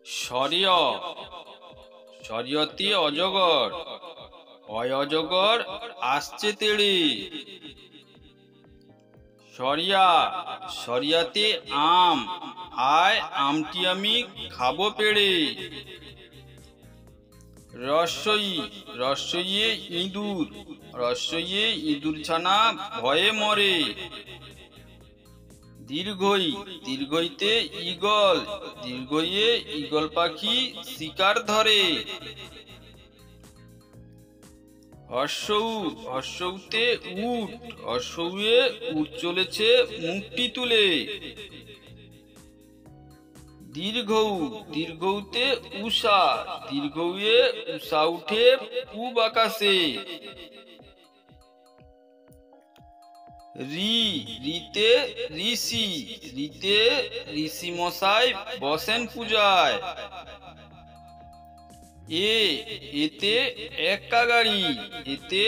শরিয় শরিয়তে অজগর, অয় অজগর আসছে তেড়ে। শরিয়া শরিয়াতে আম, আয় আমটি আমি খাবো পেড়ে। রস্যই রস্যইয়ে ইঁদুর, রস্যইয়ে ইঁদুর ছানা ভয়ে মরে। দীর্ঘই দীর্ঘইতে ঈগল, দীর্ঘইয়ে ঈগল পাখি শিকার ধরে। হর্ষৌ হর্ষৌতে উট, হর্ষৌয়ে উট চলেছে মুখটি তুলে। দীর্ঘৌ দীর্ঘৌতে উষা, দীর্ঘৌয়ে উষা উঠে পূব আকাশে। রি রিতে ঋষি, রিতে ঋষি মশাই বসেন পূজায়। এতে এক্কা গাড়ি, এতে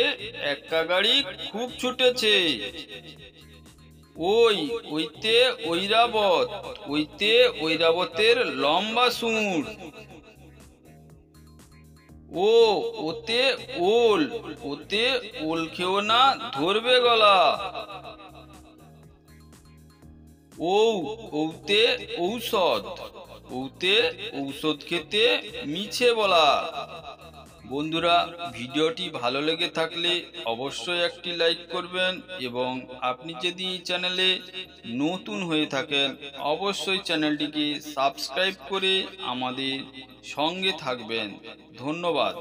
এক্কা গাড়ি খুব ছুটেছে। ওইতে ঐরাবত, ওইতে ঐরাবতের লম্বা সুঁড়। ওতে ওল, ওতে ওল খেও না ধরবে গলা। ওতে ঔষধ, ওতে ঔষধ খেতে মিছে বলা। বন্ধুরা, ভিডিওটি ভালো লেগে থাকলে অবশ্যই একটি লাইক করবেন এবং আপনি যদি এই চ্যানেলে নতুন হয়ে থাকেন অবশ্যই চ্যানেলটিকে সাবস্ক্রাইব করে আমাদের সঙ্গে থাকবেন। ধন্যবাদ।